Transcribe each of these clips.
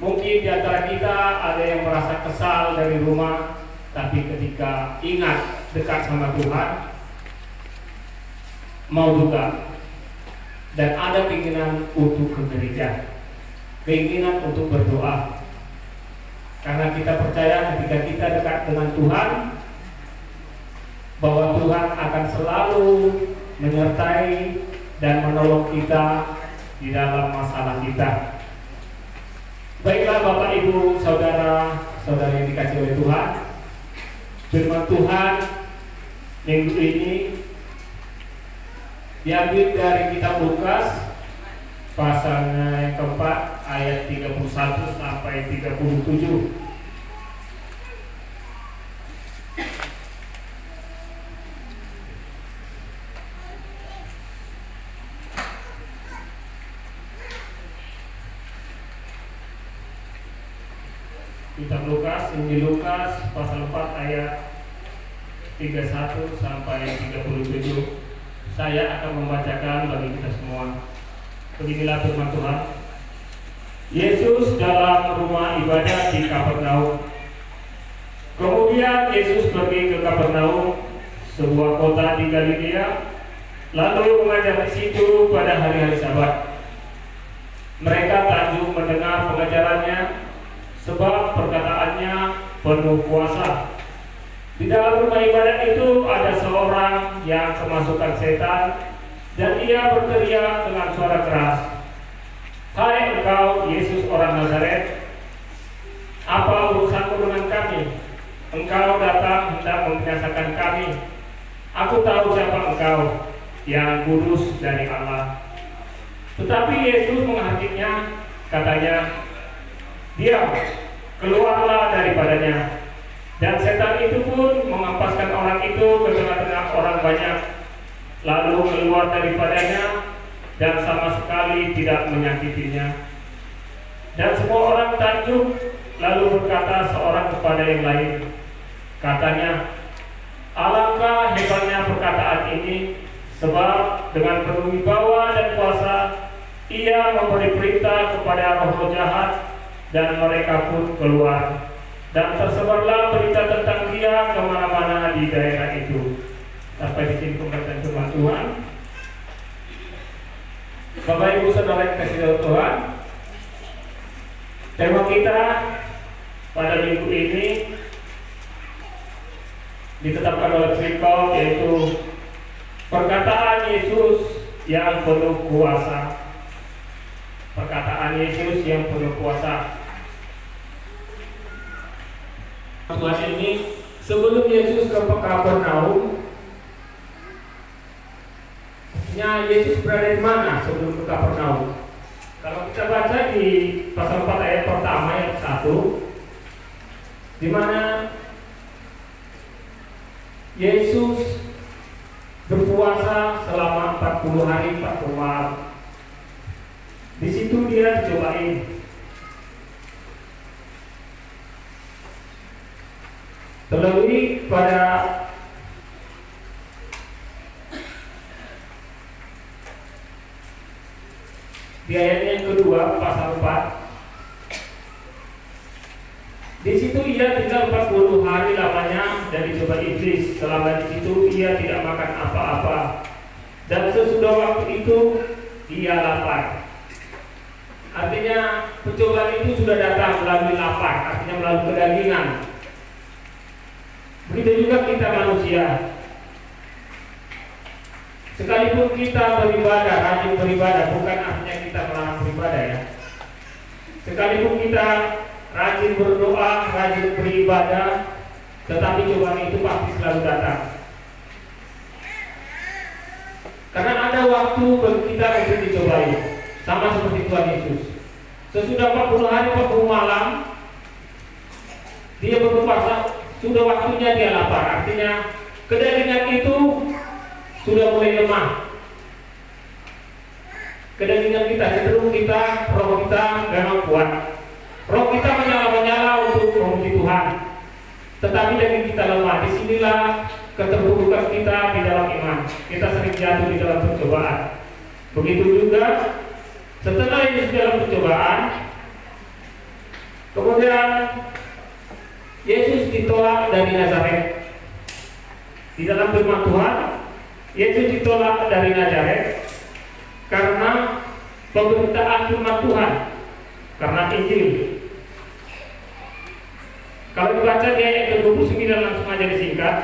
Mungkin di antara kita ada yang merasa kesal dari rumah, tapi ketika ingat dekat sama Tuhan, mau juga, dan ada keinginan untuk ke gereja, keinginan untuk berdoa. Karena kita percaya ketika kita dekat dengan Tuhan, bahwa Tuhan akan selalu menyertai dan menolong kita di dalam masalah kita. Baiklah Bapak Ibu Saudara Saudari yang dikasihi oleh Tuhan, firman Tuhan minggu ini diambil dari kitab Lukas pasalnya yang keempat ayat 31 sampai 37. Kitab Lukas, Injil Lukas pasal 4 ayat 31 sampai 37. Saya akan membacakan bagi kita semua. Beginilah firman Tuhan. Yesus dalam rumah ibadah di Kapernaum. Kemudian Yesus pergi ke Kapernaum, sebuah kota di Galilea, lalu mengajar di situ pada hari-hari Sabat. Mereka takjub mendengar pengajarannya, sebab perkataannya penuh kuasa. Di dalam rumah ibadat itu ada seorang yang kemasukan setan, dan ia berteriak dengan suara keras, "Hai engkau Yesus orang Nazaret, apa urusanmu dengan kami? Engkau datang hendak membinasakan kami. Aku tahu siapa engkau, yang kudus dari Allah." Tetapi Yesus menghakimnya, katanya, "Diam, keluarlah daripadanya." Dan setan itu pun mengampaskan orang itu ke tengah-tengah orang banyak, lalu keluar daripadanya dan sama sekali tidak menyakitinya. Dan semua orang takjub, lalu berkata seorang kepada yang lain, katanya, "Alangkah hebatnya perkataan ini, sebab dengan penuh wibawa dan kuasa ia memberi perintah kepada roh-roh jahat, dan mereka pun keluar. Dan tersebarlah berita tentang dia kemana-mana di daerah itu." Sampai di sini pembacaan firman Tuhan. Bapak Ibu Saudara yang dikasihi Tuhan, tema kita pada minggu ini ditetapkan oleh Trikol, yaitu perkataan Yesus yang penuh kuasa. Perkataan Yesus yang penuh kuasa. Tuhan ini sebelum Yesus ke Kapernaum, Yesus berada di mana sebelum ke Kapernaum? Kalau kita baca di pasal 4 ayat pertama ayat 1, di mana Yesus berpuasa selama 40 hari 40 malam. Di situ dia dicobain. Terlebih pada di ayat yang kedua pasal 4, di situ ia tinggal 40 hari lamanya dan dicoba iblis. Selama di situ ia tidak makan apa-apa, dan sesudah waktu itu ia lapar. Artinya pencobaan itu sudah datang melalui lapar, artinya melalui kedagingan. Begitu juga kita manusia. Sekalipun kita beribadah, rajin beribadah, bukan artinya kita melarang beribadah ya. Sekalipun kita rajin berdoa, rajin beribadah, tetapi cobaan itu pasti selalu datang. Karena ada waktu bagi kita untuk dicobai, sama seperti Tuhan Yesus. Sesudah 40 hari 40 malam dia berpuasa, sudah waktunya dia lapar. Artinya kedagingan itu sudah mulai lemah. Kedagingan kita cenderung roh kita memang kuat. Roh kita menyala-nyala untuk memuji Tuhan, tetapi daging kita lemah. Disinilah keterpurukan kita di dalam iman. Kita sering jatuh di dalam percobaan. Begitu juga setelah Yesus dalam percobaan, Kemudian Yesus ditolak dari Nazaret. Di dalam firman Tuhan, Yesus ditolak dari Nazaret karena pemberitaan firman Tuhan, karena Injil. Kalau dibaca di ayat ke-29 langsung aja disingkat.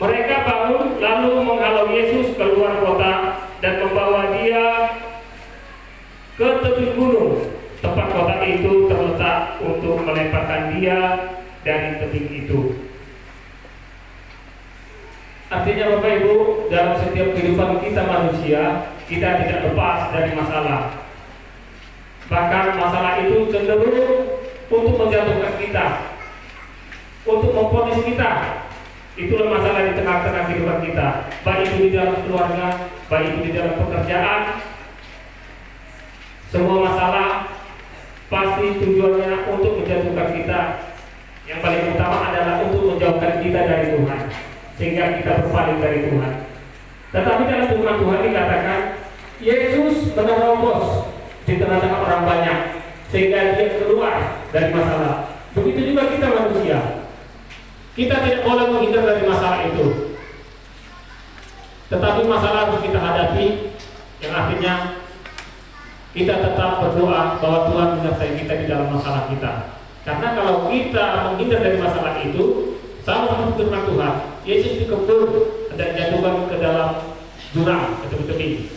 Mereka bangun lalu menghalau Yesus keluar kota dan membawa dia ke tepi gunung. Tempat kota itu terletak untuk melemparkan dia dari tebing itu. Artinya Bapak Ibu, dalam setiap kehidupan kita manusia, kita tidak lepas dari masalah. Bahkan masalah itu cenderung untuk menjatuhkan kita, untuk memvonis kita. Itulah masalah di tengah-tengah kehidupan kita, baik itu di dalam keluarga, baik itu di dalam pekerjaan. Semua masalah pasti tujuannya untuk menjatuhkan kita. Yang paling utama adalah untuk menjauhkan kita dari Tuhan, sehingga kita berpaling dari Tuhan. Tetapi dalam firman Tuhan dikatakan Yesus menerobos di tengah-tengah orang banyak, sehingga dia keluar dari masalah. Begitu juga kita manusia. Kita tidak boleh menghindar dari masalah itu, tetapi masalah harus kita hadapi, yang artinya kita tetap berdoa bahwa Tuhan menyertai kita di dalam masalah kita. Karena kalau kita menghindar dari masalah itu, sama seperti firman Tuhan, Yesus dikebur dan jatuhkan ke dalam jurang atau tebing.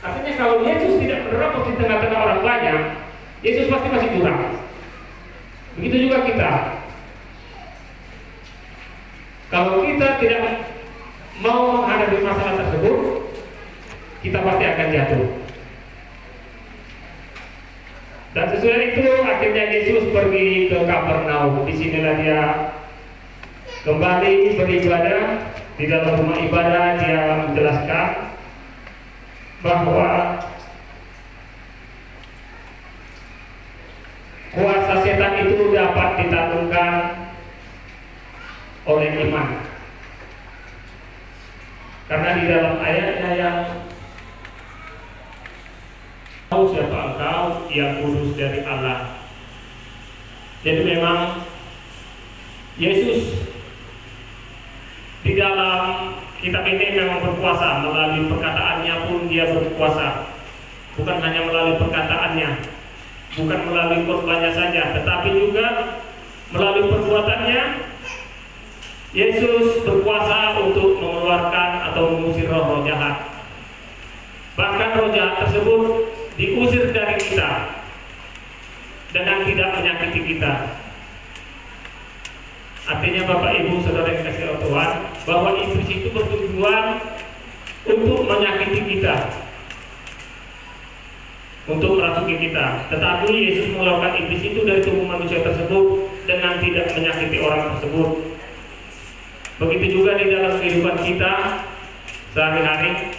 Artinya kalau Yesus tidak menerobos di tengah-tengah orang banyak, Yesus pasti masih jurang. Begitu juga kita. Kalau kita tidak mau menghadapi masalah tersebut, kita pasti akan jatuh. Dan sesudah itu akhirnya Yesus pergi ke Kapernaum. Di sinilah dia kembali beribadah. Di dalam rumah ibadah dia menjelaskan bahwa kuasa setan itu dapat ditandungkan oleh iman. Karena di dalam ayatnya yang tahu siapa engkau yang kudus dari Allah. Jadi memang Yesus di dalam kitab ini memang berkuasa. Melalui perkataannya pun dia berkuasa. Bukan hanya melalui perkataannya, bukan melalui khotbahnya saja, tetapi juga melalui perbuatannya. Yesus berkuasa untuk mengeluarkan atau mengusir roh-roh jahat. Bahkan roh jahat tersebut diusir dari kita dengan tidak menyakiti kita. Artinya Bapak Ibu Saudara yang dikasihi oleh Tuhan, bahwa iblis itu bertujuan untuk menyakiti kita, untuk merasuki kita. Tetapi Yesus mengeluarkan iblis itu dari tubuh manusia tersebut dengan tidak menyakiti orang tersebut. Begitu juga di dalam kehidupan kita sehari-hari.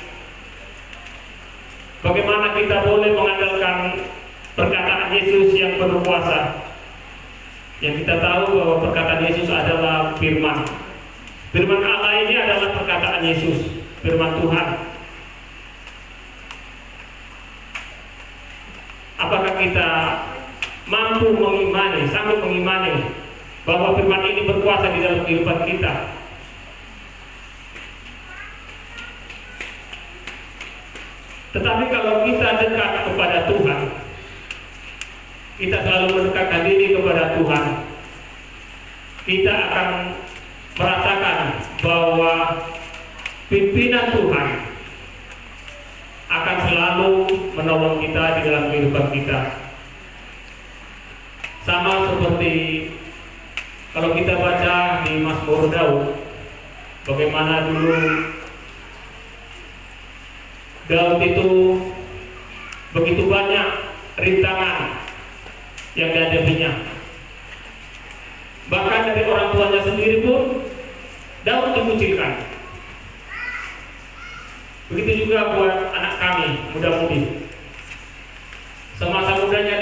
Bagaimana kita boleh mengandalkan perkataan Yesus yang berkuasa? Yang kita tahu bahwa perkataan Yesus adalah firman. Firman Allah ini adalah perkataan Yesus, firman Tuhan. Apakah kita mampu mengimani, sanggup mengimani bahwa firman ini berkuasa di dalam kehidupan kita? Tetapi kalau kita dekat kepada Tuhan, kita selalu mendekatkan diri kepada Tuhan, kita akan merasakan bahwa pimpinan Tuhan akan selalu menolong kita di dalam kehidupan kita. Sama seperti kalau kita baca di Mazmur Daud, bagaimana dulu Daud itu begitu banyak rintangan yang dihadapinya. Bahkan dari orang tuanya sendiri pun Daud dikucilkan. Begitu juga buat anak kami, muda-mudi. Semasa mudanya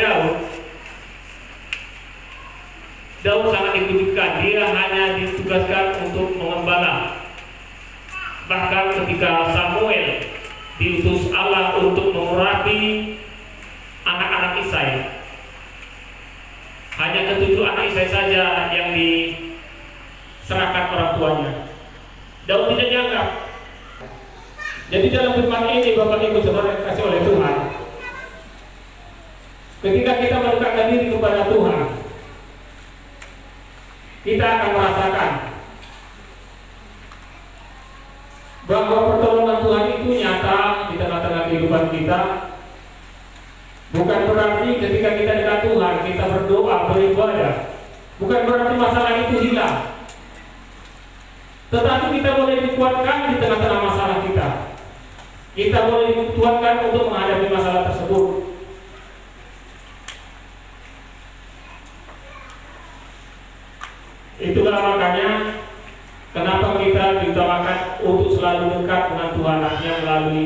Daud sangat dikucilkan. Dia hanya ditugaskan untuk mengembala. Bahkan ketika Samuel diutus Allah untuk mengurapi anak-anak Isai, hanya selesai saja yang diserahkan orang tuanya. Daud tidak dianggap. Jadi dalam firman ini Bapak Ibu Saudara dikasih oleh Tuhan, ketika kita mendekatkan diri kepada Tuhan, kita akan merasakan bahwa pertolongan Tuhan itu nyata di tengah-tengah kehidupan kita. Bukan berarti ketika kita dekat Tuhan, kita berdoa, beribadah, bukan berarti masalah itu hilang. Tetapi kita boleh dikuatkan di tengah-tengah masalah kita. Kita boleh dikuatkan untuk menghadapi masalah tersebut. Itulah makanya kenapa kita diutamakan untuk selalu dekat dengan Tuhan, hanya melalui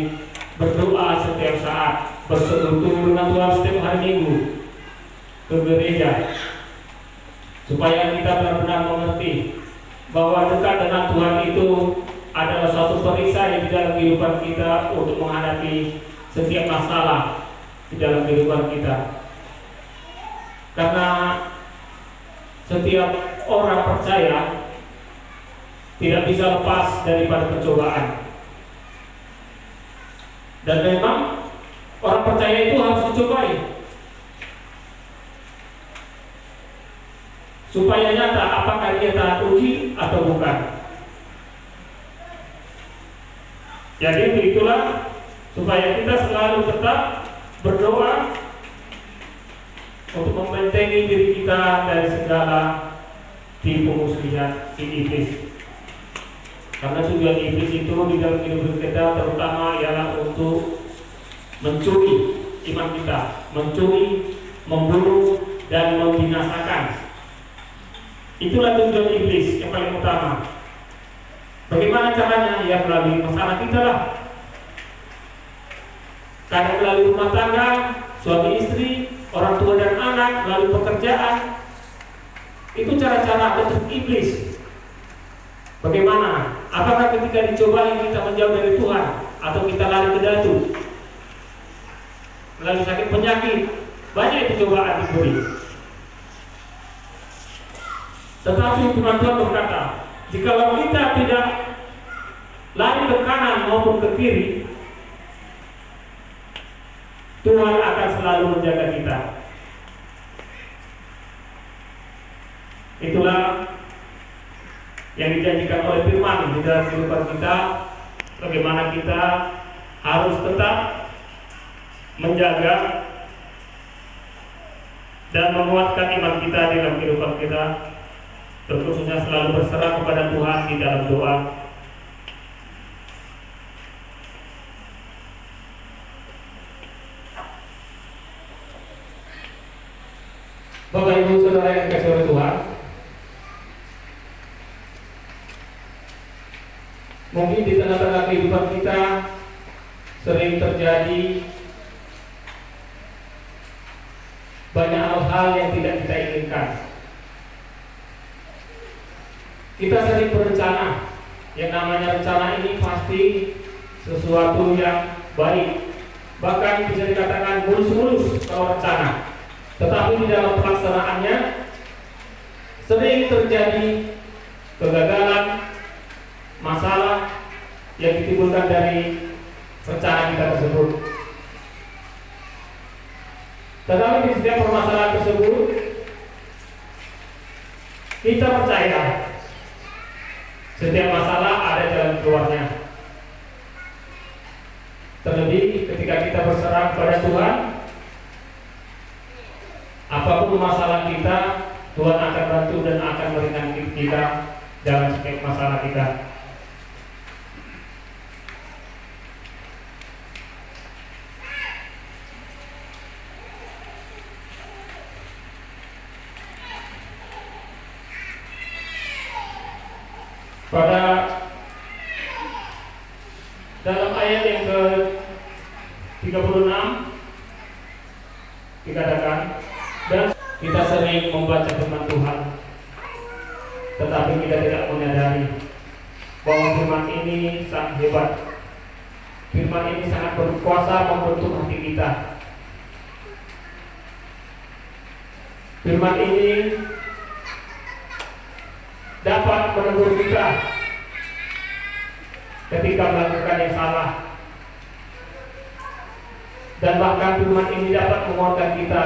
berdoa setiap saat, bersekutu dengan Tuhan setiap hari Minggu, ke gereja, supaya kita benar-benar mengerti bahwa dekat dengan Tuhan itu adalah suatu perisai di dalam kehidupan kita untuk menghadapi setiap masalah di dalam kehidupan kita. Karena setiap orang percaya tidak bisa lepas daripada pencobaan. Dan memang orang percaya itu harus dicobai supaya nyata apakah dia taat uji atau bukan. Jadi begitulah, supaya kita selalu tetap berdoa untuk membentengi diri kita dari segala tipu muslihat si iblis. Karena tujuan iblis itu di dalam kehidupan kita terutama ialah untuk mencuri iman kita, mencuri, membunuh, dan membinasakan. Itulah tujuan iblis yang paling utama. Bagaimana caranya? Ya melalui masalah kita lah. Kadang melalui rumah tangga, suami istri, orang tua dan anak, melalui pekerjaan. Itu cara-cara untuk iblis. Bagaimana? Apakah ketika dicobai kita menjauh dari Tuhan, atau kita lari ke datu, melalui sakit penyakit? Banyak itu cobaan diberi. Tetapi firman Tuhan berkata, jikalau kita tidak lari ke kanan maupun ke kiri, Tuhan akan selalu menjaga kita. Itulah yang dijanjikan oleh firman di dalam kehidupan kita, bagaimana kita harus tetap menjaga dan menguatkan iman kita di dalam kehidupan kita, terkhususnya selalu berserah kepada Tuhan di dalam doa. Bapak Ibu Saudara yang dikasihi oleh Tuhan, mungkin di tengah-tengah kehidupan kita sering terjadi banyak hal-hal yang tidak kita inginkan. Kita sering berencana, yang namanya rencana ini pasti sesuatu yang baik, bahkan bisa dikatakan mulus-mulus kalau rencana. Tetapi di dalam pelaksanaannya sering terjadi kegagalan, masalah yang ditimbulkan dari rencana kita tersebut. Tetapi di setiap permasalahan tersebut kita percaya setiap masalah ada jalan keluarnya. Terlebih ketika kita berserah kepada Tuhan, apapun masalah kita, Tuhan akan bantu dan akan meringankan kita dalam setiap masalah kita. Pada dalam ayat yang ke-36 dikatakan, dan kita sering membaca firman Tuhan, tetapi kita tidak menyadari bahwa firman ini sangat hebat. Firman ini sangat berkuasa membentuk hati kita. Firman ini dapat menegur kita ketika melakukan yang salah, dan bahkan firman ini dapat menguatkan kita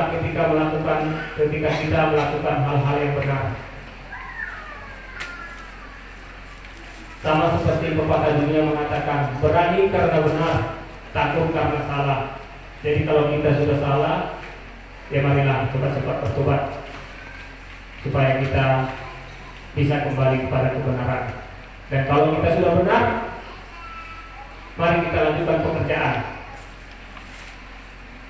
ketika kita melakukan hal-hal yang benar. Sama seperti pepatah dunia mengatakan, berani karena benar, takut karena salah. Jadi kalau kita sudah salah, ya marilah cepat-cepat bertobat supaya kita bisa kembali kepada kebenaran. Dan kalau kita sudah benar, mari kita lanjutkan pekerjaan.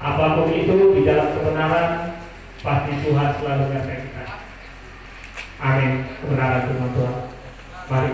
Apapun itu di dalam kebenaran, pasti Tuhan selalu menyertai kita. Amin. Kebenaran Tuhan. Mari.